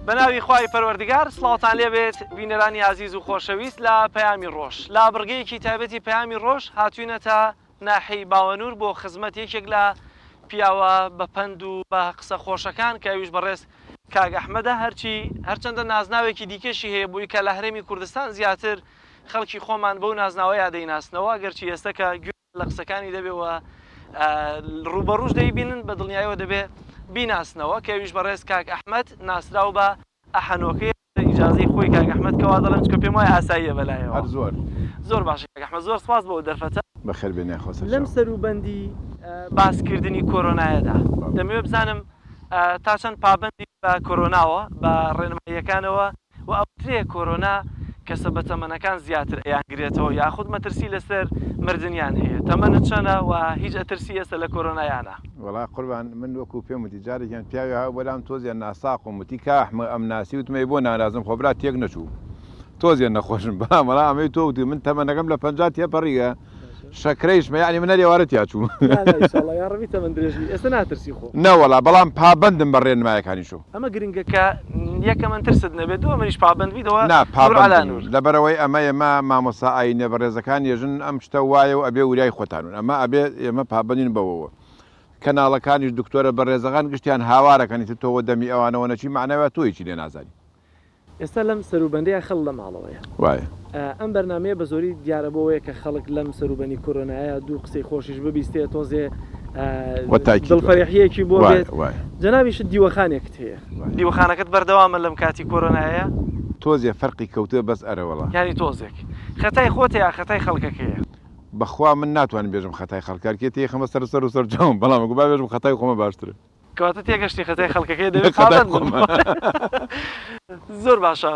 بەناوی خوای پەروەردگار سڵاوتان لێبێت بینەرانی عزیز و خۆشەویست لە پەیامی ڕۆژ لە بڕگەیەکی تایبەتی پەیامی ڕۆژ هاتوینەتە ناحەی باوەنور بۆ خزمەت یەکێک لە پیاوە بە پەند و بە قسە خۆشەکان کە ئەویش بەڕێز کاک ئەحمەدە هەرچەندە نازناوێکی دیکەشی هەیە بووی کە لە هەرێمی کوردستان زیاتر خەڵکی خۆمان بەو نازناوەیە دەیناسنەوە گەرچی ئێستا کە گوێ لە قسەکانی دەبێەوە ڕوبەڕوش دەیبینن بە دڵنیایەوە دەبێ بیناسنەوە کە ئەویش بەڕێز کاک ئەحمەد ناسراو بە ئەحەنۆکەی ئیجازەی خۆی کاک ئەحمەد کەوا دەڵێن چکە پێم وایە ئاساییە بەلایەوە زۆر باشە کاک ئەحمەد زۆر سپاس بۆ دەرفەتە بەخێر بێنێ خۆسە لەم سەروبەندی باسکردنی کۆرۆنایەدا دەمەوێت بزانم تا چەند پابندی بە کۆرۆناوە بە ڕێنماییەکانەوە و ئەوترێ کۆرۆنا کەسە بە تەمەنەکان زیاتر ئەیانگرێتەوە یاخود مەترسی لەسەر مردیان هەیە تەمەنت چەنە و هیچ ئەترسی ئێستا لە کۆرۆنایانە وڵا قوربان من وەکو پێم وتی جارێکیان پیاوی ها بەلام تۆزیان ناساقم وتی کاحمە ئەم ناسی وتمەی بۆ نارازم خۆبرا تێک نەچوو تۆزیان نەخۆشم بەڵام ئەمەی تۆ وتی من تەمەنەکەم لە 50 تێپەڕیگە شەکرەیشمە یعنی منە لێوارەت یاچوو ئێستا ناترسی خۆ نەوەڵا بەڵام پابندم بە ڕێنمایەکانی شو ئەمە گرنگە کە یەکەمە ترست نەبێت دووە منیش پابندبیەوە لەبەرەوەی ئەمە ئێمە مامۆستا ئاینە بەڕێزەکان ێژن ئەم شتە وایە و ئەبێ وریای خۆتانون ئەمە ئەبێ ئێمە پابندین بەوەوە کەناڵەکانیش دکتۆرە بەڕێزەکان گشتیان هاوارەکەنی تۆوە دەمی ئەوانەوە نەچی معنەوە تۆیکی لێ نازانی ئێستا لەم سەروبەندەیە خەڵ لە ماڵەوەیە وایە ئەم بەرنمەیە بە زۆری دیارە بۆەیە کە خەڵک لەم سەروبەنی کۆرۆنایە دوو قسەی خۆشیش ببیستێ تۆزێ دڵفەرێحیەکی بۆ بێت جەنابیشت دیوەخانێکت هەیە دیوەخانەکەت بەردەوامە لەم کاتی کۆرۆنایە تۆزێ فەرقی کەوتە بەس ئەرەوەڵا ینی تۆزێک خەتای خۆت یا خەتای خەڵکەکەیە بەخوا من ناتوانم بێژم خەتای خەڵکارکێتی خەمە سەر و سەرجەم بەڵام گوبا بێژم خەتای خۆمە باشترە کەواتە تێگەشتی خەتای خەڵکەکەی دەبێت زۆر باشە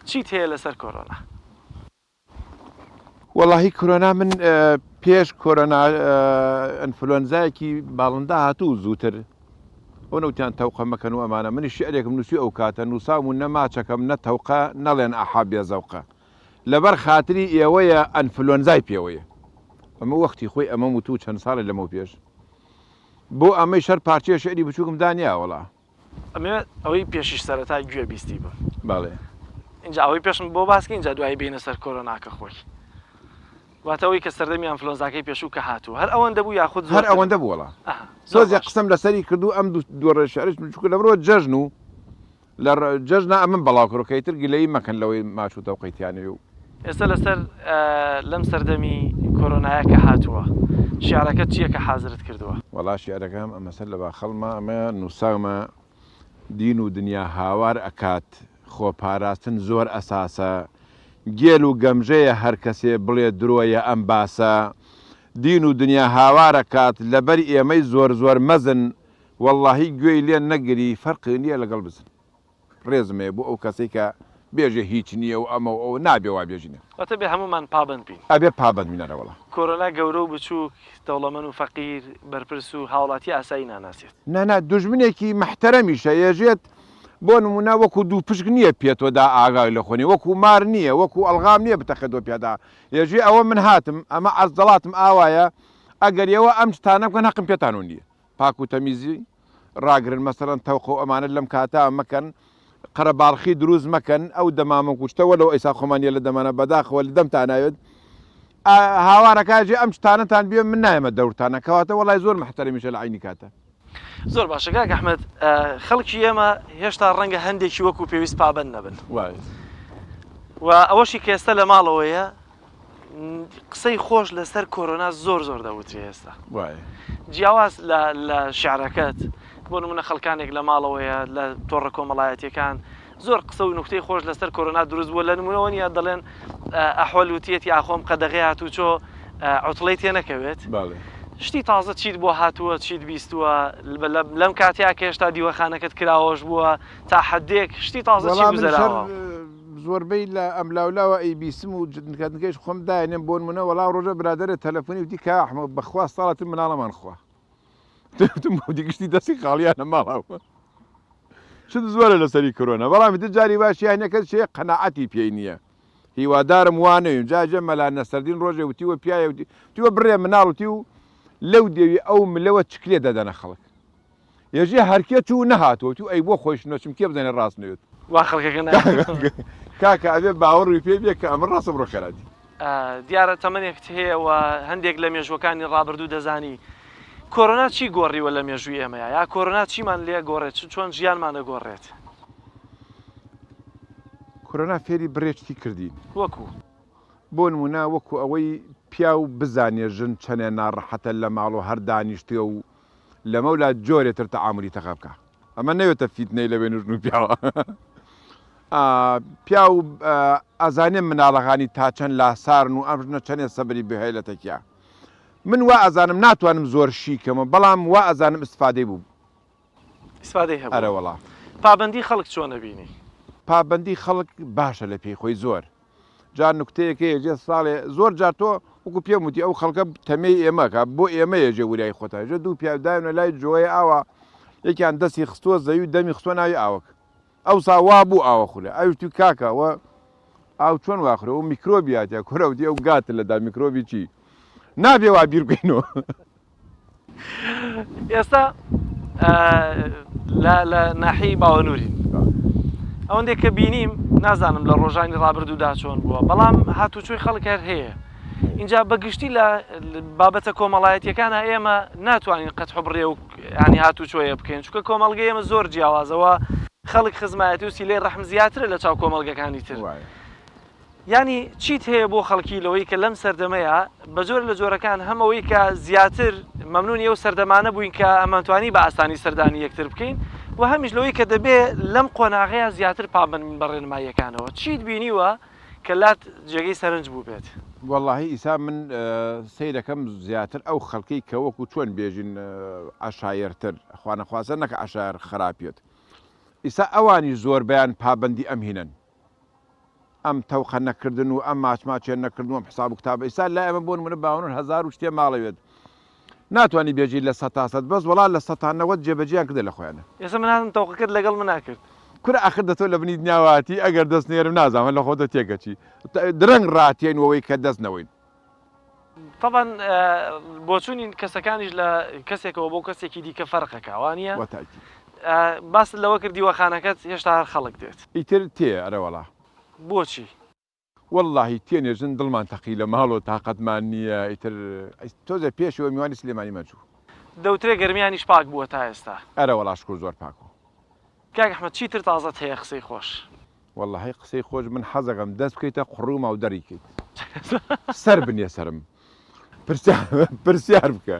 چیت هەیە لەسەر کۆرۆنا وەڵاهی کۆرۆنا من پێش کۆرۆنا ئەنفلۆنزایەکی باڵندا هاتوو زووتر ئەو نەوتیان تەوقە مەکەن و ئەمانە منی شعرێکم نووسی ئەو کاتە نووسام و نەماچەکەم نەتەوقە نەڵێن ئەحابێ زەوقە لەبەر خاتری ئێوەیە ئەنفلۆنزای پێوەیە ئەمە وەختی خۆی ئەمە وتو چەند ساڵی لەمە پێش بۆ ئەمەی شەر پارچێ شعری بچووکم دانیا وەڵا ئەمە ئەوەی پێشیش سەرەتا گوێ بیستی بوو باڵێ اینجا ئەوەی پێشم بۆ باسکە اینجا دوای بینە سەر کۆرۆناکە خۆی واتەوەی کە سەردەمی ئەنفلۆنزاکەی پێشوو کە هاتووە هەر ئەوەندە بوو یاخود هەر ئەوەندە بوو وەڵا سۆزی قسەم لەسەری کردو ئەم دووڕێ شعرش بچووکە لەبرۆ جەژن و لە جەژنا ئەمن بەڵاوکڕۆکەیتر گلەی مەکەن لەوەی ماچوو تەوقەیتیانێ و ئێستا لەسەر لەم سەردەمی کۆرۆنایە کە هاتووە شیعرەکەت چییە کە حازرت کردووە وەڵا شیعرەکەم ئەمەسەر لە باخەڵمە ئەمە نووسامە دین و دنیا هاوار ئەکات خۆپاراستن زۆر ئەساسە گێل و گەمژەیە هەر کەسێ بڵێ درۆیە ئەم باسە دین و دنیا هاوارەکات لەبەر ئێمەی زۆر زۆر مەزن وەڵاهی گوێی لێن نەگری فەرقی نییە لەگەڵ بزن ڕێزمێ بۆ ئەو کەسێک کە بێژە هیچ نییە و ئەمە ئەو نابێ وا بێژینە واتە بێ هەمومان پابند بین ئەبێ پابند بینەرەوەڵە کۆرۆنا گەورە و بچووک دەوڵەمەند و فەقیر بەرپرس و هاوڵاتی ئاسایی ناناسێت نانا دوژمنێکی محتەرەمیشە یێژێت بۆ نمونە وەکو دوو پشک نییە پێتۆدا ئاگای لە خۆنی وەکو مار نییە وەکو ئەلغام نییە بتەخێتەوە پێدا یێژێ ئەوە من هاتم ئەمە ئەزدەڵاتم ئاوایە ئەگەریەوە ئەم شتانە بکەن هەقم پێتانون نییە پاک و تەمیزی ڕاگرن مەسەرەن تەوقە و ئەمانە لەم کاتا مەکەن قەرەباڵخی دروست مەکەن ئەو دەمامە کوشتەوە لەو ئەیسا خۆمانیە لە دەمانە بەداخەوە لە دەمتان ناوێت هاوارەکەژێ ئەم شتانەتان بێ من نایەمە دەورتانە کەواتە وەڵای زۆر محتەرەمیشە لە عینی کاتە زۆر باشە کاک ئەحمەد خەڵکی ئێمە هێشتا ڕەنگە هەندێکی وەکو پێویست پابند نەبن و ئەوەشی کە ئێستا لە ماڵەوەیە قسەی خۆش لەسەر کۆرۆنا زۆر زۆر دەوتری ئێستا جیاواز لە شعرەکەت بۆ نمونە خەڵکانێک لە ماڵەوەیە لە تۆڕە کۆمەڵایەتیەکان زۆر قسە و نوکتەی خۆش لەسەر کۆرۆنا دروست بووە لە نمونەوە نیە دەڵێن ئەحوەلوتیەتی ئاخۆم قەدەغی هاتوو چۆ عوتڵەی تێ نەکەوێت شتی تازە چیت بۆ هاتووە چیت بیستووە لەم کاتیا کە هێشتا دیوەخانەکەت کراوەش بووە تا حدێک شتی تازە چی بزەراوە زۆربەی لە ئەم لاولاوە ئەی بیسم و کاتنگەیش خۆم داێنێم بۆ نمونە وەڵاو ڕۆژە برادرە تەلەفۆنی وتی کە ئەحمە بەخوا ساڵەتم مناڵەمان خوا دیگشتی دەستی خاڵیانە ماڵاوە شت زۆرە لەسەری کۆرۆنا بەڵام جاری باشیانەکە شێ قەناعەتی پێی نییە هیوادارم وانەویم جاجە مەلا نەسەردین ڕۆژێ وتیوە پیاە وتیوە بڕێ مناڵوتی و لەو دێوی ئەو ملەوە چکلێ دەدەنە خەڵک یەژێ هەرکێ چوو نەهاتوە تو ئەی بۆ خۆش نەچم کێ بزانێ ڕاست نوێت وا خەڵکەکە کاکە ئەبێ باوەڕی پێ بێ کە ئەمە ڕاستە بڕۆکەراتی دیارە تەمەنێکت هەیە و هەندێک لە مێژوەکانی ڕابردوو دەزانی کۆرۆنا چی گۆڕیوە لە مێژووی ئێمەیە یا کۆرۆنا چیمان لێ گۆڕێت چۆن ژیانمان دەگۆڕێت کۆرۆنا فێری برێچتی کردین وەکو بۆ نمونە وەکو ئەوەی پیا و بزانێژن چەنێ ناڕەحەتە لە ماڵ و هەر دانیشتێ و لەمەولا جۆرێتتر تەعاملی تەقا بکە ئەمە نەوێتە فیتنەی لەوێ نوژن و پیاوە پیا و ئەزانێ مناڵەکانی تا چەند لاسارن و ئەمژنە چەندێ سەبری بهەیە لە تەکیا من وا ئەزانم ناتوانم زۆر شیکەمە بەڵام وا ئەزانم ئستفادەی بوو ئیسفادەی هەبوو ئەرە وەڵا پابەندی خەڵک چۆن نەبینی پابەندی خەڵک باشە لە پێی خۆی زۆر جار نکتەیەکە ێژێ ساڵێ زۆر جار تۆ وەکو پێم وتی ئەو خەڵکە تەمەی ئێمەکە بۆ ئێمە ێژێ وریای خۆتە ژە دوو پیاداونە لای جۆیە ئاوە یەکیان دەستی خستۆ زەوی دەمی خستۆ ناوی ئاوک ئەو ساوا بوو ئاوە خورە ئەوشتی کاکەوە ئاو چۆن واخرە و میکرۆبیاتە کورەوتی ئەو گاتە لەدا میکرۆبی چی نابێ وا بیر بکەینەوە ئێستا لە ناحی باوەنوورین ئەوەندێک کە بینیم نازانم لە ڕۆژانی ڕابردوودا چۆن بووە بەڵام هاتوچۆی خەڵک هەر هەیە اینجا بەگشتی لە بابەتە کۆمەڵایەتیەکانە ئێمە ناتوانین قەت حبڕێ و ینی هاتوچۆیە بکەین چونکە کۆمەڵگەی ئێمە زۆر جیاوازەوە خەڵک خزمایەتی و سیلەی ڕەحم زیاترە لە چاو کۆمەڵگەکانی تر ینی چیت هەیە بۆ خەڵکی لەوەی کە لەم سەردەمەیە بە جۆر لە جۆرەکان هەمەوەی کە زیاتر مەمنون ئێو سەردەمانە بووین کە ئەمانتوانی بە ئاسانی سەردانی یەکتر بکەین و هەمیش لەوەی کە دەبێ لەم قۆناغەیە زیاتر پابند بە ڕێنماییەکانەوە چیت بینیوە کە لات جێگەی سەرنج بوو بێت واللهی ئیسا من سیرەکەم زیاتر ئەو خەڵکی کە وەکو چۆن بێژین عشایرتر خوانەخواسە نەکە عشایر خراپێت ئیسا ئەوانی زۆر بەیان پابندی ئەمهینن ئەم تەوقە نەکردن و ئەم ماچماچێن نەکردن و حساب و کتاب ئیسا لا ئەمە بۆن منە باونن هزار و شتێ ماڵەوێت ناتوانانی بێژی لە سەتاسەد بەس وڵا لە سەتانەوەت جێبەجیان کردە لە خۆیانە ئێستا من تەوقەکەت لەگەڵ من ناکرد کورە ئاخر دەتۆ لە بنی دنیاواتی ئەگەر دەست نێرم نازانم لە خۆتە تێگەچی درەنگ ڕاتێنەوەی کە دەست نەوەین طبعا بۆچوونی کەسەکانیش لە کەسێکەوە بۆ کەسێکی دیکە فەرقەکە وانە باس لەوە کردیوە خانەکەت هێشتا هەر خەڵک دێت ئیتر تێ ئەرەوەڵا بۆچی واللهی تێنێژن دڵمان تەقی لە ماڵۆ تااقەتمان نییە ئیتر تۆزە پێشەوە میوانی سلێمانی مەچوو دەوترێ گەرمیانیش پاک بووە تا ئێستا ئەرە وەڵاشکر زۆر پاکۆ کاک ئەحمەد چیتر تازەت هەیە قسەی خۆش واللهی قسەی خۆش من حەزەکەم دەست بکەیتە قڕوومە و دەریکەیت سەر بنێ سرم پرسیار بکە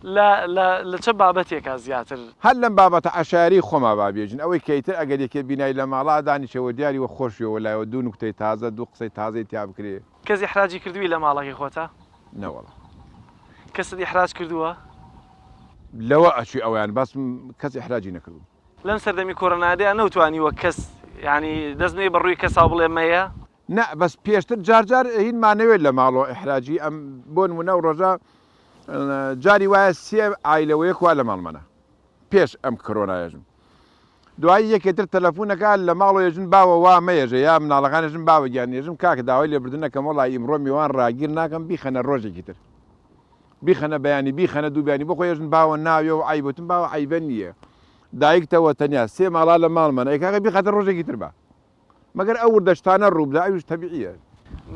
لە چه بابەتێکە زیاتر هەر لەم بابەتە عشاری خۆما بابێژن ئەوەی کەیتر ئەگەر یەکێ بینایی لە ماڵا دانیشەوە دیاریوە خۆشیەوە لایەوە دوو نوکتەی تازە دوو قسەی تازەی تیا بکرێ کەسی حراجی کردووی لە ماڵەکەی خۆتە نەوەڵە کەست حراج کردووە لەوە ئەچی ئەویان باس کەسی حراجی نەکردو لەم سەردەمی کۆرۆنادەیە نەوتوانیوە کەس ینی دەستنەی بەڕووی کەسا بڵێ مەیە نه بەس پێشتر جارجار هینمانەوێت لە ماڵەوە ئەحراجی ئەم بۆ نمونە و ڕۆژە جاری وایە سێ ئایلەوەیە کوا لە ماڵمەە پێش ئەم کۆرۆنایەژم دوایی یەکێتر تەلەفۆنەکە لە ماڵۆ ێژن باوە وا مەێژە یا مناڵەکانێژم باوە گیانێژم کاکە داوای لێبردنەکەم وڵی ئیمڕۆ میوان ڕاگیر ناکەم بیخەنە ڕۆژێکی تر بیخەنە بەیانی بیخەنە دووبیانی بۆ خۆێژن باوە ناوێ و ئایبتم باوە ئایبە نییە دایکتەوە تەنیا سێ ماڵا لە ماڵمەە ئەیکاکە بیخەتە ڕۆژێکی تر بە مەگەر ئەو وردەشتانە ڕووبدا ئەوش تەبیعیە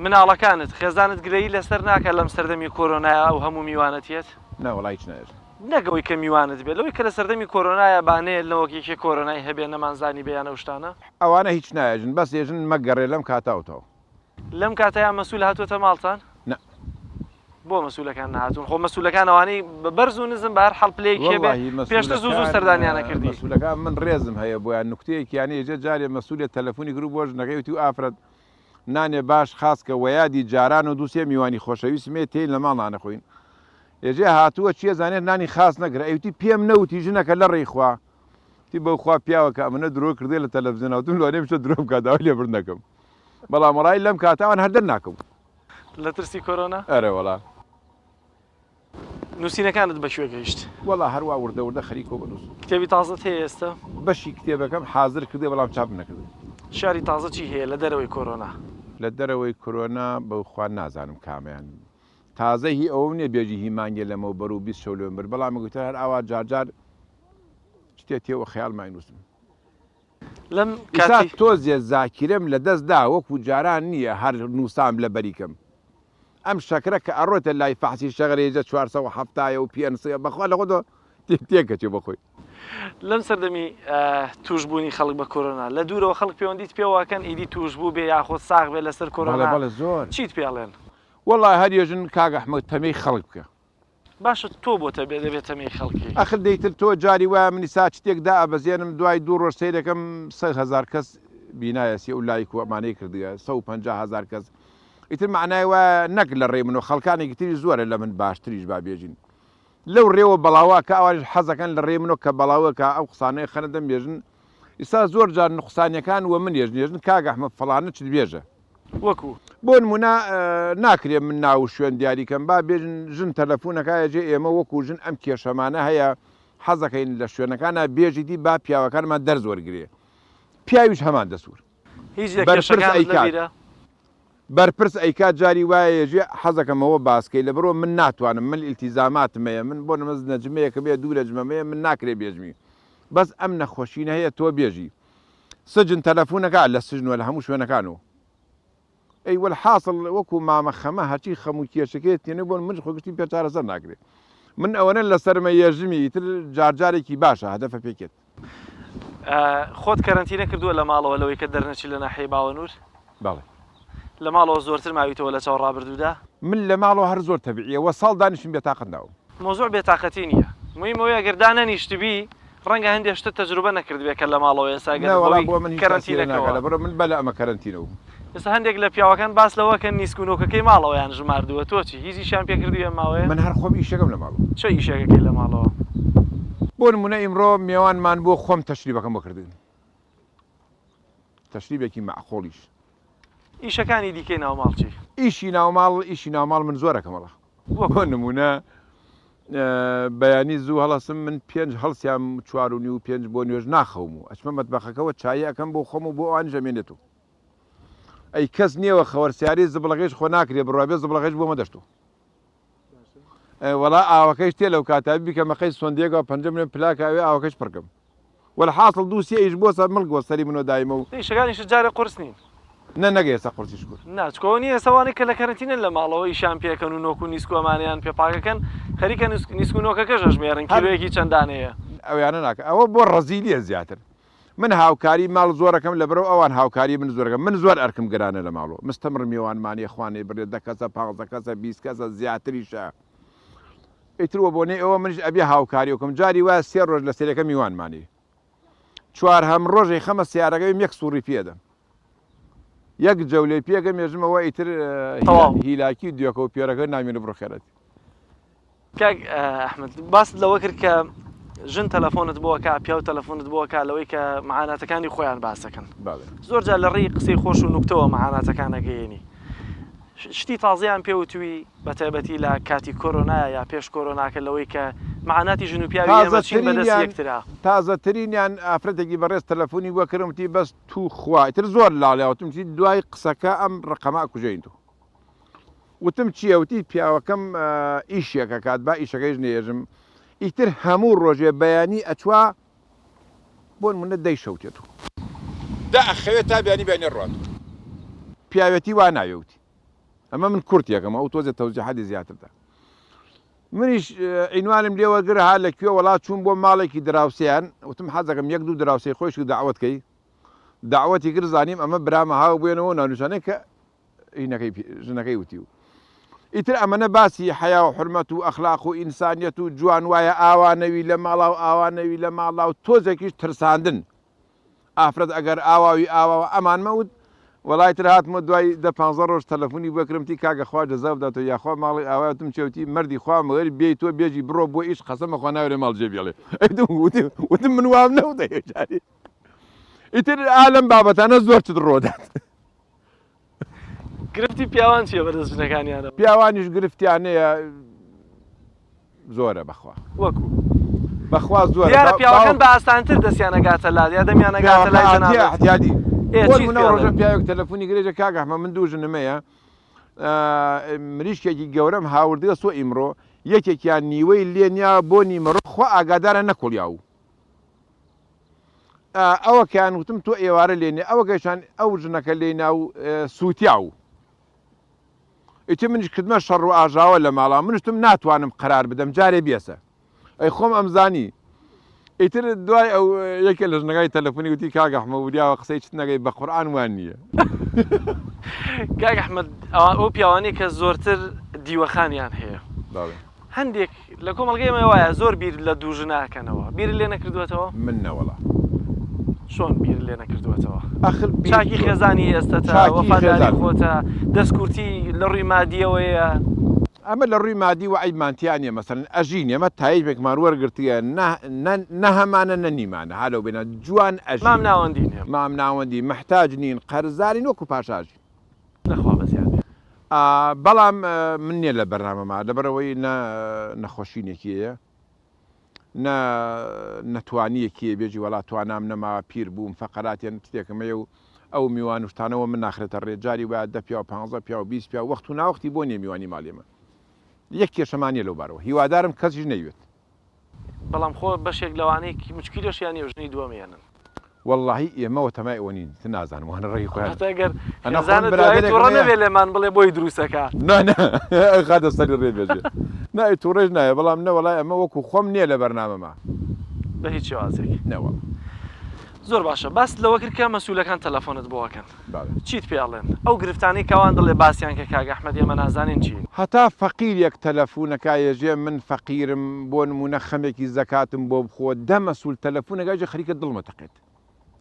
مناڵەکانت خێزانت گرەی لەسەر ناکە لەم سەردەمی کۆرۆنایە ئەو هەموو میوانەتێت ناوەڵی چ ناێژ نەگەوەی کە میوانت بێت لەوەی کە لە سەردەمی کۆرۆنایە بانەیە لەوەکێکی کۆرۆنای هەبێ نەمانزانی بەیانە شتانە ئەوانە هیچ نایژن بەس ێژن مەگەڕێ لەم کاتاوتەوە لەم کاتەیان مەسوول هاتوۆتە ماڵتان بۆ مەسوولەکان نهاتون خۆ مەسوولەکان ئەوانەی بەرز و نزم بە هەر هەڵپلەیەک کێبێ پێشتر زوو سەردانیانە کردی مەسوولەکان من ڕێزم هەیە بۆیان نکتەیەکیانی ێژە جارێ مەسوولێت تەلەفۆنی گرو بۆژ نەکەوتی و ئافرەت نانێ باش خاستکە وەیادی جاران و دووسێ میوانی خۆشەویستمێ تێی لە ماڵانە خۆین ێژێ هاتووە چیە زانێت نانی خاص نەگرە ئەوتی پێم نەوتی ژنەکە لە ڕێیخوا تی بەوخوا پیاوەکە ئەمەە درۆ کردێ لە تەلەڤزیۆنەوتون لەوانێ بچە درۆ بکات داوای لێبر نەکەم بەڵام وەڵای لەم کاتاوان هەردەر ناکەم لە ترسی کۆرۆنا ئەرە وەڵا نووسینەکانت بە شوێ گەیشت وەڵا هەروە وردە خەریکۆ بنووس کتێبی تازت هەیە ئێستا بەشی کتێبەکەم حاضر کردێ بەڵام چاپ نەکرد شاری تازە چی هەیە لە دەرەوەی کۆرۆنا لە دەرەوەی کۆرۆنا بەوخوا نازانم کامیان تازە هی ئەوە نیە بێژی هی مانگێ لەمە بەر و 20 شەولێنبەر بەڵام گوتە هەر ئاوا جارجار شتێت تێوە خەیاڵ ماینووسم لەم ئیسا کاتی تۆزیە زاکیرم لە دەستدا وەکو جاران نییە هەر نووسام لە بەریکەم ئەم شەکرە کە ئەڕۆتە لای فەحسی شەغرێجە 470 و پێ بەخوا لە خۆدۆ تێکەچێ بەخۆی لەم سەردەمی توشببوونی خەڵک بە کۆرۆنا لە دوورەوە خەڵک پەیوەندیت پێوەکەن ئیدی توشببوو بێ یاخۆ ساغ بێ لەسەر کۆرۆنا بەڵێ زۆر چیت پێڵێن وەڵای هەریێژن کاگەحمە تەمەی خەڵک بکە باشە تۆ بۆتە بێ دەبێت تەمەی خەڵکی ئەخر دەیتر تۆ جاری وایە منی سا شتێکدا ئەبەزێنم دوای 2 ڕۆژ سەیرەکەم 100,000 کەس بینایەسی و لایک و ئەمانەی کردیە 150,000 کەس ئیتر معنای وە نەک لە ڕێ من و خەڵکانێکی تری زۆرە لە من باشتریش با بێژین لەو ڕێوە بەڵاوە کە ئەوانش حەزەکەن لە ڕێ منۆ کە بەڵاوە کە ئەو قسانەی خەنە دەمبێژن ئیستا زۆر جار نقسانیەکان وە من ێژنێژن کاگەحمە فەڵانە چ بێژە وەکو بۆ نمونە ناکرێ من ناو شوێن دیاریکەم با بێژن ژن تەلەفۆنەکایەجێ ئێمە وەکو ژن ئەم کێشەمانە هەیە حەزەکەین لە شوێنەکانە بێژی دی با پیاوەکانمان دەرزۆرگرێ پیاویش هەمان دەسوور هیچ لە کێشەکان لەبیرە بەرپرس ئەیکات جاری وایە ژێ حەزەکەمەوە باسکەی لە بەرۆ من ناتوانم من ئیلتیزاماتمەیە من بۆ نمەز نەجمەیەکە بێ دوو لە جمەمەیە من ناکرێ بێژمی بەس ئەم نەخۆشینە هەیە تۆ بێژی سجن تەلەفۆنەکە لە سژنوە لە هەموو شوێنەکانەوە ئەی وەلحاصڵ وەکو مامە خەمە هەچی خەمو کێشەکەت تێنە بۆن من خۆگشتی پێ چارەسەر ناکرێت من ئەوەنە لە سەرمە یێژمی ئیتر جارجارێکی باشە هەدەفە پێکێت خۆت کەرەنتینە کردووە لە ماڵەوە لەوەی کە دەرنەچی لە ناحیەی باوەنور باڵێ لە ماڵەوە زۆرتر ماویتەوە لە چاو ڕابردوودا من لە ماڵەوە هەر زۆر تەبیعیەوە ساڵ دانیشم بێتاقەتناوە مۆزوع بێتاقەتی نییە مهمەوەیە گردانە نیشتبی ڕەنگە هەندێک شتە تەجروبە نەکردبێت کە لە ماڵەوە ئێساگەرەنتینەکە بڕە من بەلە ئەمە کەرەنتینەوە ئێستا هەندێک لە پیاوەکان باس لەوەکە نیسکونۆکەکەی ماڵەوەیان ژماردووە تۆچی هیچیشان پێکردویە ماوەیە من هەر خۆم ئیشەکەم لە ماڵەوە چه ئیشێکەکەی لە ماڵەوە بۆ نمونە ئیمڕۆ میێوانمان بۆ خۆم تەشریبەکەم بۆکردن تەشریبێکی معقۆڵیش ئیشەکانی دیکەی ناوماڵچی ئیشی ناوماڵ من زۆرەکەمەڵە بۆ نمونە بەیانی زوو هەڵەسم من 5 هەڵسیام 4 و 5 بۆ نوێژ ناخەوم و ئەچمە مەتبەخەکەەوە چای ئەەکەم بۆ خۆم و بۆ ئەوان ژەمێنێت و ئەی کەس نییەوە خەوەرسیاری زبڵەکەیش خۆ ناکرێ بڕابێ زبڵەکەش بۆ مەدەشتو وەڵا ئاوەکەش تێ لەو کاتابی کە مەقەی سۆندێکەوە 5 منێ پلاکاوێ ئاوەکەش پڕکەم وەلحاصڵ دووسێ ئیش بۆ سەر مڵک وەسەری منۆ دایمە و ئیشەکانیش جارێ قورس نین نەگەێستا قورسیش کرد ناچکۆ نیە ئێسەوانی کە لە کەرەنتینە لە ماڵەوە ئیشان پێکەن و نۆک و نیسکۆمانیان پێپاکەکەن خەریکە نیسکونۆکەکە ژەژمێرن کیلۆیەکی چەندانەیە ئەویانە ناکە ئەوە بۆ ڕەزیلیە زیاتر من هاوکاری ماڵ زۆرەکەم لە بەرەو ئەوان هاوکاری من زۆرەکەم من زۆر ئەرکم گرانە لە ماڵەوە مستەمر میێوانمانی خوانێ بڕێ 10 کەسە 15 کەسە 20 کەسە زیاتریشە ئیتروە بۆ نێ ئەوە منش ئەبێ هاوکاریوکەم جاری وایە 3 ڕۆژ لە سێرەکە میوانمانی 4 هەم ڕۆژەی خەمە سیارەکەی یەک سووڕی پێدە یەک جەولێ پێگە مێژمەوە ئیتر هیلاکی دیۆکە و پێرەکە نامێنە بڕۆخێرەت کاک ئەحمەد باس لەوە کرد کە ژن تەلەفۆنت بۆکە پیا و تەلەفۆنت بۆکە لەوەی کە معاناتەکانی خۆیان باسەکەن زۆر جار لە ڕێی قسەی خۆش و نوکتەوە معاناتەکانەگەیێنی شتی تازیان پێوتوی بە تایبەتی لە کاتی کۆرۆنایە یا پێش کۆرۆناکە لەوەی کە معاناتی ژن و پیاوی ئێمەچین بەدەست یەکترا تازەترینیان ئافرەتێکی بەڕێز تەلەفۆنی وەکردمتی بەس تو خواتر زۆر لاڵاوتمتی دوای قسەکە ئەم ڕقەما کوژەین تو وتم چیەوتی پیاوەکەم ئیشێکە کات با ئیشەکەیش نێژم ئیتر هەموو ڕۆژێ بەیانی ئەچوا بۆن منە دەی شەوتێت و دا ئەخەوێت تا بیانی بینێ ڕات پیاوەتی وا ناوێوتی ئەمە من کورتێکەمە ئەو تۆزێت تەوزیحاتی زیاتردا منیش عینوانم لێوەگرە ها لەکوێ وڵات چوون بۆ ماڵێکی دراوسیان وتم حەزەکەم 1 2 دراوسی خۆشی داوەتکەی داوەتی کرد زانیم ئەمە برامە هاو بێنەوە نانوشانەی کە ژنەکەی وتی و ئیتر ئەمەنە باسی حیا و حرمەت و ئەخلاق و ئینسانیەت و جوان وایە ئاوانەوی لە ماڵا و ئاوانەوی لە ماڵا و تۆزێکیش ترساندن ئافرەت ئەگەر ئاواوی ئاواوە ئەمان مەوت وڵای تر هاتمە دوای 15 ڕۆژ تەلەفۆنی بکرمتی کاگە خوا جەزا بداتەوە یاخوا ماڵی ئاواتم چێوتی مەردی خوا مەوەری بێی تۆ بێژی بڕۆ بۆ ئیش قەسەمە خوا ناوێ ماڵ جێ بێڵێ وتم من وام نەوتە جاری ئیتر ئالەم بابەتانە زۆر چت ڕۆدات گرفتی پیاوان چیە بەدەست ژنەکانیانە پیاوانیش گرفتیانەیە زۆرە بەخوا وەکو بەخوا زۆر دیارە پیاوەکان بە ئاسانتر دەستیانەگاتە لاد یا دەمیانەگاتە لای جەنابەت احتیاطی منە ڕۆژە پیاوێک تەلەفۆنی گرێژە کاگەحمە من دوو ژنمەیە مریشکێکی گەورەم هاوردە سۆ ئیمڕۆ یەکێکیان نیوەی لێنیا بۆ نیمەڕۆ خوا ئاگادارە نەکۆڵیا و ئەوە کەیان وتم تۆ ئێوارە لێنێ ئەوە گەیشان ئەو ژنەکە لێ ناو سووتیا و ئیتی منیش کردمە شەڕ و ئاژاوە لە ماڵا منشتم ناتوانم قەرار بدەم جارێ بێسە ئەی خۆم ئەمزانی ئیتر دوای ئەو یەکێ لە ژنەکەی تەلەفۆنی وتی کاک ئەحمەدیاوە قسەی چ نەگەی بە قورئان وان نییە. کاک ئەحمەد ئەو پیاوانەی کە زۆرتر دیوەخانیان هەیە هەندێک لە کۆمەڵگەی وایە زۆر بیر لە دووژ ناکەنەوە بیر لێ نەکردوێتەوە من نەوەڵا چۆن بیر لێ نەکردوێتەوە ئەخر چاکی خێزانی ئێستەتا وەفاداری خۆتە دەستکورتی لە ڕووی مادیەوەیە ئەمە لە ڕووی مادی و ئەیمانتیانە مەسەن ئەژین ئێمە تایبێکمان وەرگرتیە نە هەمانە نەنیمانە هالو بێنە جوان ئەژین مام ناوەندین مام ناوەندی محتاج نین قەرزاری وەکو پاشاژی نەخوا بەزیاد بەڵام من نییە لە بەرنامەما لەبەرەوەی نەخۆشینێکیەیە نەتوانیەکیە بێژی وڵات توانام نەما پیر بووم فەقەراتیان شتێکمەیە و ئەو میوان وشتانەوە من ناخرێتە ڕێجاری وایە 10 پیا و 15 پیا و 20 پیا وەخت و ناوەختی بۆ نیە میوانی ماڵێمە یەک کێشەمانیە لەو بارەوە هیوادارم کەسیش نەیوێت بەڵام خۆ بەشێک لەوانەیە مشکیلەشیان ێژنەی دووەمیانن واللهی ئێمەوە تەمای ئەوە نین نازانم وانە ڕێی خۆیان ئەگەر تووڕە نەبێت لێمان بڵێ بۆی دروستەکە خاتە سەری ڕێ بێژێ نای تووڕێژ نایە بەڵام نەوەڵای ئەمە وەکو خۆم نییە لە بەرنامەما بە هیچ شێوازێک نەوە زۆر باشە باس لەوە کرد کە مەسوولەکان تەلەفۆنت بۆکەن چیت پێڵێن ئەو گرفتانی کەوان دڵێ باسییان کە کاک ئەحمەد ئێمە نازانین چین هەتا فەقیرێک تەلەفۆنەکە ێژێ من فەقیرم بۆ نمونە خەمێکی زەکاتم بۆ بخۆ دە مەسوول تەلەفۆنەکەی خەریکە دڵمەتەقێت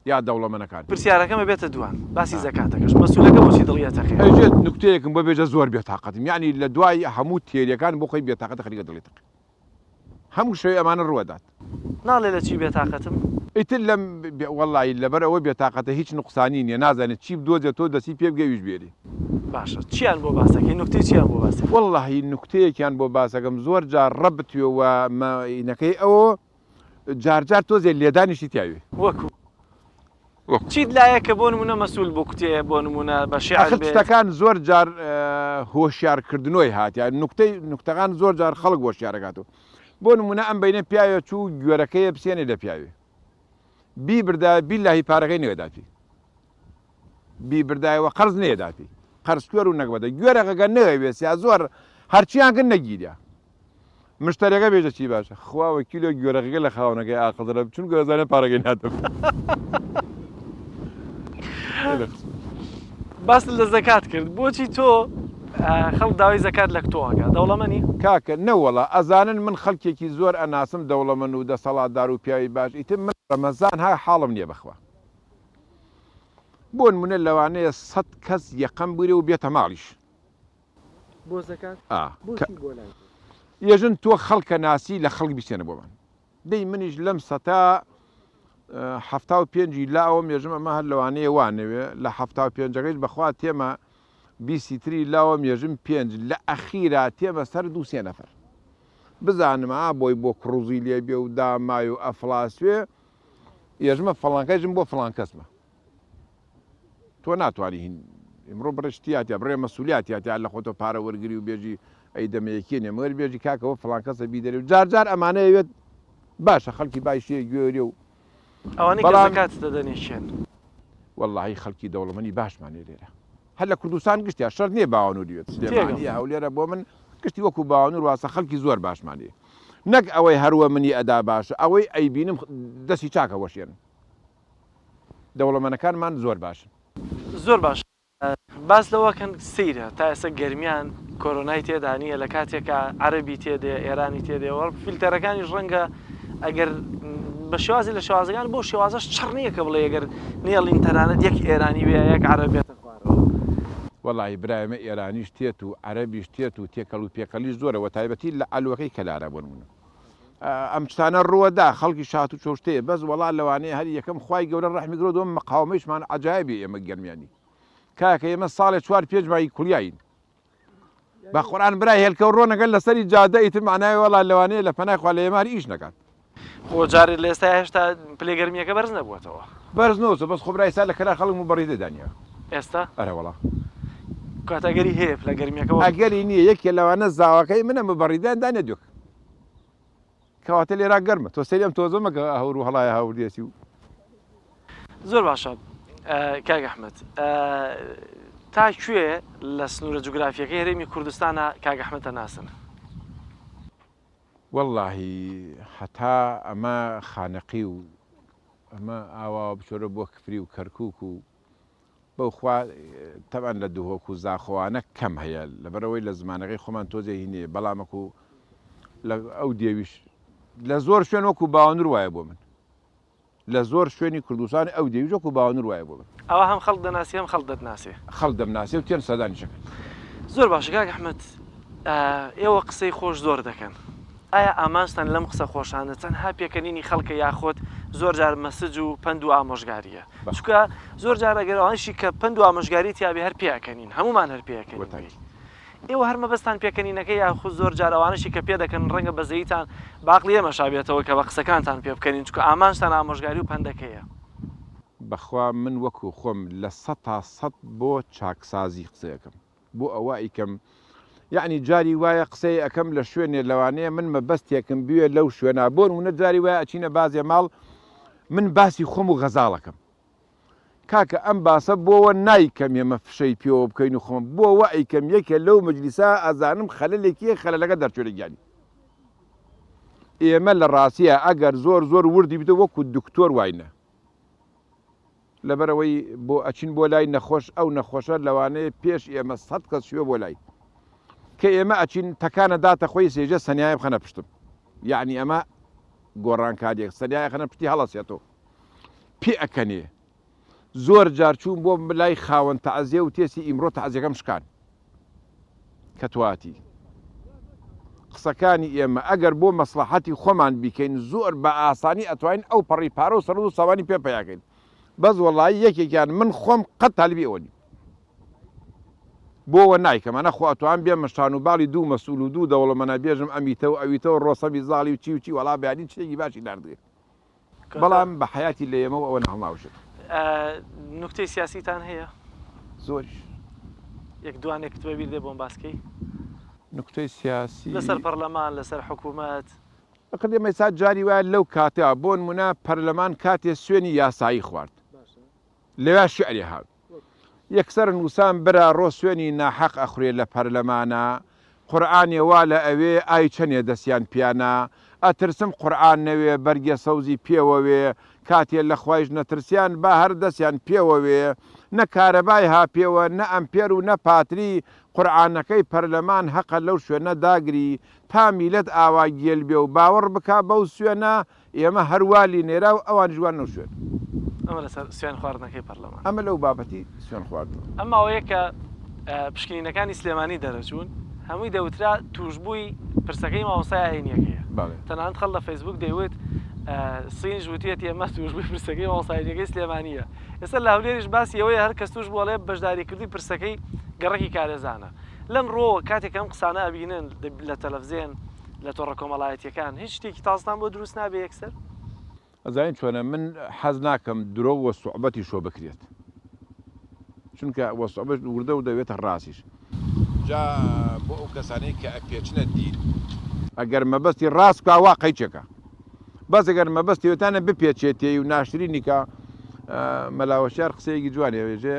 یا دەوڵەمەنەکان پرسیارەکەمە بێتە دوان باسی زەکاتەکەش مەسوولەکە بۆچی دڵیەتەکەی ئەژێت نوکتەیەکم بۆ بێژە زۆر بێتاقەتم یعنی لە دوای هەموو تێریەکان بۆ خۆی بێتاقەتە خەریکە دڵێتەکە هەموو شوێ ئەمانە ڕوەدات ناڵێ لە چی بێتاقەتم ئیتر لەم وەڵی لەبەر ئەوە بێتاقەتە هیچ نقصانی نییە نازانێت چی بدۆزێت تۆ دەسی پێ بگەویش بێری باشە چیان بۆ باسەکەی نوکتەی چیان بۆ باسی وەڵی نوکتەیەکیان بۆ باسەکەم زۆر جار ڕەبتوێەوە مەینەکەی ئەوە جارجار تۆزێ لێدانیشی تیاوێ وەکو چیت لایە کە بۆ نمونە مەسوول بۆ کوتەیە بۆ نمونە بە شتەکان زۆر جار هۆشیارکردنەوەی هاتیان نوکتەکان زۆر جار خەڵک هۆشیارەکاتەوە بۆ نمونە ئەم بینە پیاوە چوو گوێرەکەیە بسێنێ لە پیاوێ بی بردا بیلهی پارەکەی نوێداپی بی بردایەوە قەرز نێداپی قەرزکوێر و نەکبەدە گوێرەکەگە نەوێت یا زۆر هەرچیانکن نەگیریا مشتەرەکە بێژە چی باشە خواوە کیلۆ گوێرەکەگە لە خاونەکەی ئاقدرە چون گەزانە پارەکەی ناتم باس لە زەکات کرد بۆچی تۆ خەڵک داوای زەکات لە تۆەکە دەوڵەمەنی کاکە نەوەڵە ئەزانن من خەڵکێکی زۆر ئەناسم دەوڵەمەن و دەسەڵاتدار و پیاوی باش ئیتر من ڕەمەزان ها حاڵم نییە بخوا بۆ نمونە لەوانەیە 100 کەس یەقەم بووێ و بێتە ماڵیش بۆ زەکات ێژن تۆ خەڵکە ناسی لە خەڵک بیستێنە بۆمان دەی منیش لەم سەتا 75 لاوە مێژم ئەمە هەر لەوانەیە وانەوێ لە 75ەکەیش بەخوا تێمە 23 لاوە مێژم 5 لە ئەخیرا تێمە سەر 2 نەفەر بزانم بۆی بۆ کڕوزی لێ بێ و دامای و ئەفلاسوێ ێژمە فەڵانکەژم بۆ فڵان کەسمە تۆ ناتوانانی هین ئمڕۆ بڕشتیاتیا بڕێ مەسوولیاتیاتیا لە خۆتۆ پارە وەرگری و بێژی ئەی دەمەیەکێنێ مەر بێژی کاکەەوە فڵان کەسە بیدەێ و جارجار ئەمانەیەوێت باشە خەڵکی باشیە گوێرێ و ئەوانەی زەکات دەدەنیشێن واللهی خەڵکی دەوڵەمەنی باشمانێ لێرە هەر لە کوردستان گشتیا شەر نییە باوانوریێت هەولێرە بۆ من گشتی وەکو باوانور واسە خەڵکی زۆر باشمانێ نەک ئەوەی هەروە منی ئەدا باشە ئەوەی ئەیبینم دەستی چاکە وەشێن دەوڵەمەنەکانمان زۆر باشن زۆر باش باس لەوەکەن سەیرە تا ئێستا گەرمیان کۆرۆنای تێدانیە لە کاتێکە عەرەبی تێدێ ئێرانی تێدێەوە فیلتەرەکانیش ڕەنگە ئەگەر بە شێوازی لە شێوازەکان بۆ شێوازەش چڕ نییە کە بڵێ ئەگەر نێڵین تەنانەت یەک ئێرانی وێ یەک عەرەبێتە خوارەوە وەڵی برایمە ئێرانیش تێت و عەرەبیش تێت و تێکەڵ و پێکەلیش زۆرەوە تایبەتی لە ئەلوەکەی کەلارە بۆ نمونە ئەم شتانە ڕووەدا خەڵکی شات و چۆشتەیە بەس وەڵا لەوانەیە هەر یەکەم خوای گەورە ڕەحمی گرۆ دۆم مەقاومەیشمان عەجایبی ئێمە گەرمیانی کاکە ئێمە ساڵێ 4 پێنج کولیاین بە قورئان برای هێلکە و ڕۆنەگەل لەسەری جادە ئیتر معنای وەڵا لەوانەیە لە پەنای خوا لە ئێمە ئیش نەکات خۆ جارێ لە ئێستا هێشتا پلێگەرمیەکە بەرز نەبووەتەوە بەرز نۆسە بەس خۆبرای سا لە کەلا خەڵک و بەڕی دەدانیا ئێستا ئەرە وەڵا کاتەگەری هەیە لە گەرمیەکەەوە ئەگەری نییە یەکێ لەوانە زاواکەی منە بەڕیدان دانە دوک کەواتە لێرا گەرمە تۆ سەریم تۆزەمە کە هەور و هەڵای هاوردێسی و زۆر باشە کاک ئەحمەد تا کوێ لە سنوورە جوگرافیەکەی هەرێمی کوردستانە کاک ئەحمەدە ناسن واللهی هەتا ئەمە خانەقی و ئەمە ئاوا بچۆرە بۆ کفری و کەرکووک و بەوخوا تەبان لە دووهۆک و زاخۆوانە کەم هەیە لەبەرەوەی لە زمانەکەی خۆمان تۆزێ هینێ بەڵامەکو لە ئەو دێویش لە زۆر شوێن وەکو باوەنور وایە بۆ من لە زۆر شوێنی کوردستان ئەو دێویش وەکو باوەنور وایە بۆ من ئەوە هەم خەڵک دەناسی هەم خەڵک دەتناسێ خەڵک دەمناسێ و تێن سەدانیشەکەن زۆر باشە کاک ئەحمەد ئێوە قسەی خۆش زۆر دەکەن ئایا ئامانجتان لەم قسە خۆشانە چەندها پێکەنینی خەڵکە یاخۆت زۆر جار مەسج و پند و ئامۆژگاریە چونکە زۆر جار ئەگەرەوانشی کە پند و ئامۆژگاری تیابێ هەر پێکەنین هەمومان هەر پێکەنین ئێوە هەر مەبەستان پێکەنینەکەی یاخود زۆر جارەوانشی کە پێ دەکەن ڕەنگە بەزەیتان باقلی ئێمەشابێتەوە کە بە قسەکانتان پێ بکەنین چونکە ئامانجتان ئامۆژگاری و پندەکەیە بەخوا من وەکو خۆم لە 100 بۆ چاکسازی قسەیەکەم بۆ ئەوە ئیکەم یعنی جاری وایە قسەی ئەەکەم لە شوێنێ لەوانەیە من مەبەستێکم بوێ لەو شوێنە بۆن وونە جاری وایە ئەچینە بازێ ماڵ من باسی خۆم و غەزاڵەکەم کاکە ئەم باسە بۆەوە نایکەم ئێمە فشەی پێوە بکەین و خۆم بۆەوە ئەیکەم یەکێ لەو مەجلیسا ئەزانم خەلەلێکی خەلەلەکە دەرچێت گیانی ئێمە لە ڕاستیە ئەگەر زۆر وردی بدە وەکو دکتۆر واینە لەبەرەوەی بۆ ئەچین بۆ لای نەخۆش ئەو نەخۆشە لەوانەیە پێش ئێمە 100 کەس شوێ بۆ لای کە ئێمە ئەچین تەکانە داتە خۆی سێژە سەنیای بخەنە پشتم یعنی ئەمە گۆڕانکاریەک سەنیای خەنە پشتی هەڵەسێتەوە پێ ئەکەنێ زۆر جارچوون بۆ لای خاوەن تەعزیە و تێسی ئیمڕۆ تەعزیەکەم شکان کە تواتی قسەکانی ئێمە ئەگەر بۆ مەسلحەتی خۆمان بیکەین زۆر بە ئاسانی ئەتوانین ئەو پەڕی پارە و سەرد و ساوانی پێ پیاکەین بەس وەڵایی یەکێکیان من خۆم قەت تالیبی ئەوەنی بۆەوە نایکەمانە خۆ ئەتوان بێ مەشتان و باڵی دوو مەسئول و دوو دەوڵەمەە بێژم ئەمیتە و ئەویتەوە ڕۆسەمی زاڵی و چی وەڵا بیانی شتێکی باشی ناردێ بەڵام بە حیاتی لە ئێمە ئەوە هەڵناوشت نوکتەی سیاسیتان هەیە زۆریش یەک دوانێک تۆ بیر دێ بۆم باسکەی نوکتەی سیاسی لەسەر پەرلەمان لەسەر حکوومەت ئەقدێمە سات جاری وایە لەو کاتەوە بۆ نمونە پەرلەمان کاتێ سوێنی یاسایی خوارد لەوێ شعری هاات یەکسەر نووسان برا ڕۆ سوێنی ناحەق ئەخورێ لە پەرلەمانە قورئانێ وا لە ئەوێ ئای چەندێ دەستیان پیانە ئەترسم قورئان نەوێ بەرگێ سەوزی پێوەوێ کاتێ لە خوایش نەترسیان با هەر دەستیان پێوەوێ نە کارەبای هاپێوە نە ئەمپێر و نە پاتری قورئانەکەی پەرلەمان هەقە لەو شوێنە داگری تا میلەت ئاوا گێل بێ و باوەڕ بکا بەو سوێنە ئێمە هەروالی نێرا و ئەوان جوان نەو شوێن ئەمە لەسەر سوێن خواردنەکەی پەرلەمان ئەمە لەو بابەتی سوێن خواردن ئەمما ئەوەیە کە پشکنینەکانی سلێمانی دەرەچوون هەمووی دەوترا توشببووی پرسەکەی مامۆستای ئاینیەکەیە تەنانەت خەڵ لە فەیسبوک دەیوت سینج وتێتی ئەمە توشببووی پرسەکەی مامۆستاییەکەی سلێمانیە ئێستا لە هەولێریش باسی ئەوەیە هەر کەس توش بۆڵێ بەشداریکردی پرسەکەی گەڕێکی کارێزانە لەم ڕۆ کاتێک ئەم قسانە ئەبینن لە تەلەڤزیۆن لە تۆڕە کۆمەڵایەتیەکان هیچ شتێکی تازتان بۆ دروست نابێ یەکسەر ئەزانین چۆنە من حەز ناکەم درۆ وە سوعبەتی شۆ بکرێت چونکە وە سوعبەت وردە و دەوێتە ڕاستیش جا بۆ ئەو کەسانەی کە ئەپێچنە دین ئەگەر مەبەستی ڕاست کا وا قەیچێکە بەس ئەگەر مەبەستی وێتانە بپێچێتی و ناشرینیکە مەلاوەشار قسەیەکی جوانێ وێژێ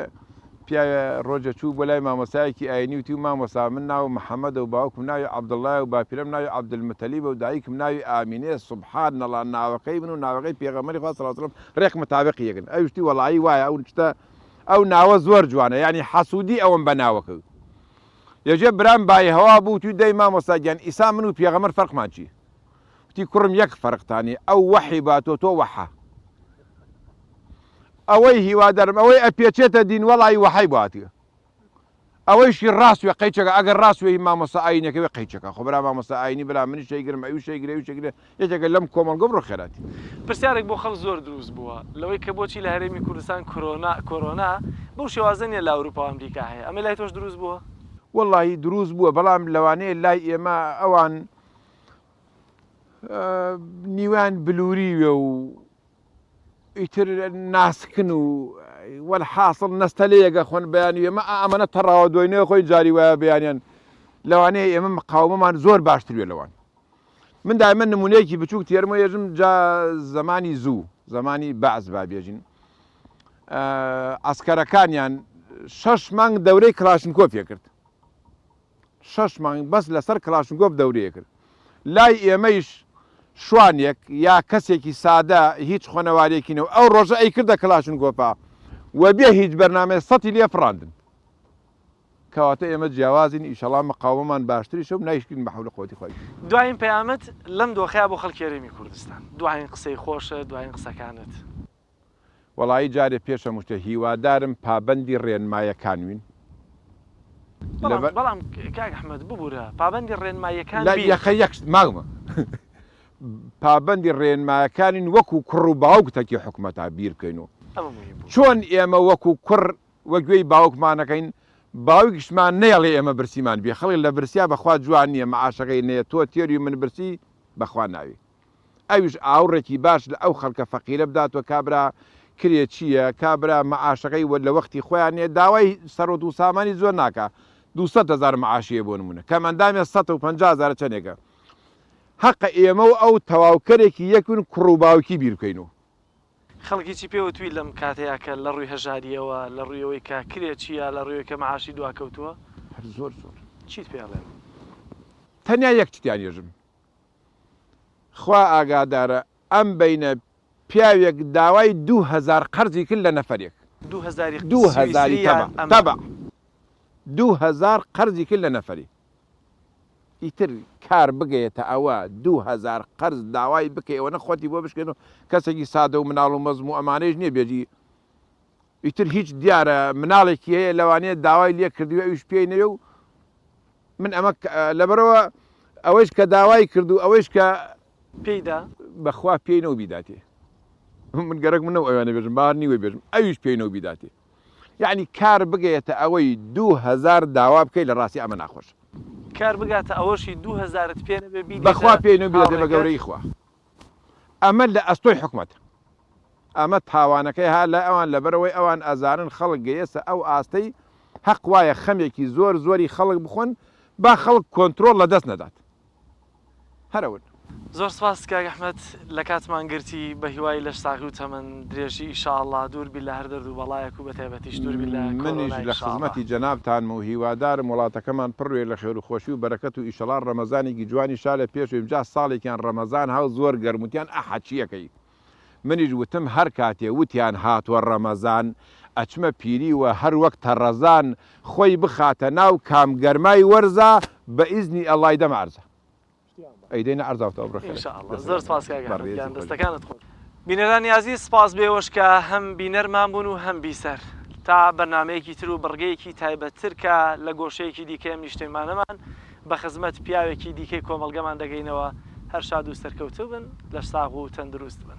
پیاوە ڕۆژە چوو بۆ لای مامۆسایەکی ئاینی وتی و مامۆسا من ناو محەممەدە و باوکم ناوی عەبدوڵڵایە و باپیرەم ناوی عەبدولمەتەلیبە و دایکم ناوی ئامینێ سوبحانەڵڵا ناوەکەی من و ناوەکەی پێغەمبەری خوا صلی الله علیه وسلم ڕێک متابقی یەکن ئەو شتی وەڵایی وایە ئەو شتە ئەو ناوە زۆر جوانە یعنی حەسوودی ئەوم بە ناوەکە یەکێ برام بای هەوا بوو توی دەی مامۆستا گیان ئیسا من و پێغەمبەر فەرقمان چی وتی کوڕم یەک فەرقتانی ئەو وەحی باتۆ تۆ وەحە ئەوەی هیوادارم ئەوەی ئەپێچێتە دین وەڵی وەحی باتیە ئەوەیشی ڕاستوێ قەیچەکە ئەگەر ڕاستوێ مامۆستا ئاینەکەوێ قەیچەکە خۆ برا مامۆستا ئاینی برا منی شەیگرم ئەوی شەیگرێ و شەیگرێ یەکێکە لەم کۆمەڵگە بڕۆ خێراتی پرسیارێک بۆ خەڵک زۆر دروست بووە لەوەی کە بۆچی لە هەرێمی کوردستان کۆرۆنا بەو شێوازەنیە لە ئەوروپا و ئەمریکا هەیە ئەمە لای تۆش دروست بووە وەڵی دروست بووە بەڵام لەوانەیە لای ئێمە ئەوان نیوان بلووریوێ و ئیتر ناسکن و وەلحاصڵ نەستەلەیەگە خۆن بەیانی ئێمە ئەمەە تەڕاوە دوێنێ خۆی جاری وایە بەیانیان لەوانەیە ئێمە مقاومەمان زۆر باشتر وێ لەوان من دائما نمونەیەکی بچووک تێرمە ێژم جا زمانی زوو زمانی بەعز با بێژین ئەسکەرەکانیان 6 مانگ دەورەی کلاشنکۆفیە کرد 6 مانگ بەس لەسەر کلاشنکۆف دەورەیە کرد لای ئێمەیش شوانێک یا کەسێکی سادە هیچ خۆنەوارێکینەوە ئەو ڕۆژە ئەی کردە کلاشنکۆفا وەبێ هیچ بەرنامێ سەتی لێ فڕاندن کەواتە ئێمە جیاوازین ئیشەڵا مەقاومەمان باشتری شە و نایشکین بە حەولە قووەتی خۆی دوایین پەیامەت لەم دۆخەیە بۆ خەڵکی هەرێمی کوردستان دوایین قسەی خۆشە دوایین قسەکانت وەڵایی جارێ پێشە مشتە هیوادارم پابەندی ڕێنمایەکانوین بەڵام کاک ئەحمەد ببوورە پابەندی ڕێنماییەکان یەخە یەک ماگمە پابەندی ڕێنمایەکانین وەکو کوڕ و باوکتەکی حکومەتا بیر بکەینەوە چۆن ئێمە وەکو کوڕ وەگوێی باوکمانەکەین باوکیشمان نێڵێ ئێمە برسیمان بێ خەڵک لە برسیا بەخوا جوان نییە مەعاشەکەی نەیە تۆ تێری من برسی بەخوا ناوی ئەویش ئاوڕێکی باش لە ئەو خەڵکە فەقیرە بداتوە کابرا کرێ چییە کابرا مەعاشەکەی لە وەختی خۆیان نیە داوای سەرۆت و سامانی زۆر ناکە 200,000 مەعاشیە بۆ نمونە کەمەندامێ 150,000 چەندێکە حەقە ئێمە و ئەو تەواوکەرێکی یەکون کوڕ و باوکی بیر بکەینەوە خەڵکی چی پێوە توی لەم کاتەیە کە لە ڕووی هەژاریەوە لە ڕوویەوەی کە کرێ چییە لە ڕووی کە مەعاشی دواکەوتووە زۆر چیت پێڵێن تەنیا یەکتیان ێژم خوا ئاگادارە ئەم بینە پیاوێک داوای 2000 قەرزی کرد لە نەفرێک 2000 قەرزی کرد لە نەفری ئیتر کار بگەیتە ئەوە 2000 قەرز داوای بکەیەوە نەخۆتی بۆ بشکێنەوە کەسێکی سادە و مناڵ و مەزم و ئەمانەیش نییە بێجی ئیتر هیچ دیارە مناڵێکی هەیە لەوانەیە داوای لێ کردووە ئەوش پێی نەوێ و من ئەمە لەبەرەوە ئەوەش کە داوای کرد و ئەوەش کە پێیدا بەخوا پێینەوە بیداتێ من گەرەک منەوە ئەوانە بێژم باوەڕ نیوە بێژم ئەویش پێینەوە بیداتێ یعنی کار بگەیتە ئەوەی 2000 داوا بکەی لە ڕاستی ئەمە ناخۆش کار بگاتە ئەوەشی 2000 پێ نەبێ بەخوا پێینەوە بیداتێ بە گەورەی خوا ئەمە لە ئەستۆی حکومەت ئەمە تاوانەکەی ها لە ئەوان لەبەرەوەی ئەوان ئەزانن خەڵک گەیەسە ئەو ئاستەی حەق وایە خەمێکی زۆری خەڵک بخۆن با خەڵک کۆنتترۆل لە دەست نەدات هەرەون زۆر سپاس کاک ئەحمەد لە کاتمان گرتی بە هیوای لەش ساغی و تەمەن درێژی ئیشاءڵڵا دووربی لە هەر دەرد و بەڵایەک و بەتایبەتیش دووربی لە منیش لە خزمەتی جەنابتان و هیوادارم وڵاتەکەمان پڕوێ لە خێر و خۆشی و بەرەکەت و ئیشەڵا ڕەمەزانێکی جوانی شا لە پێش جا ساڵێکیان ڕەمەزان هاو زۆر گەرموتیان ئەحەچیەکەی منیش وتم هەر کاتێ وتیان هاتووە ڕەمەزان ئەچمە پیری و هەر وەک تەڕەزان خۆی بخاتە ناو کامگەرمای وەرزە بە ئیزنی ئەڵای دەمارزە ئەیدەینە ئەرزاوتەوە بڕخێ زۆر سپاس کاک ئەحمەد دەستەکانت خۆش بینەرانی عەزیز سپاس بێوەش کە هەم بینەرمان بوون و هەم بیسەر تا بەرنامەیەکی تر و بڕگەیەکی تایبەتتر کە لە گۆشەیەکی دیکەم نیشتەیمانەمان بە خزمەت پیاوێکی دیکەی کۆمەڵگەمان دەگەینەوە هەر شاد و سەرکەوتوو بن لە ساغ و تەندروست بن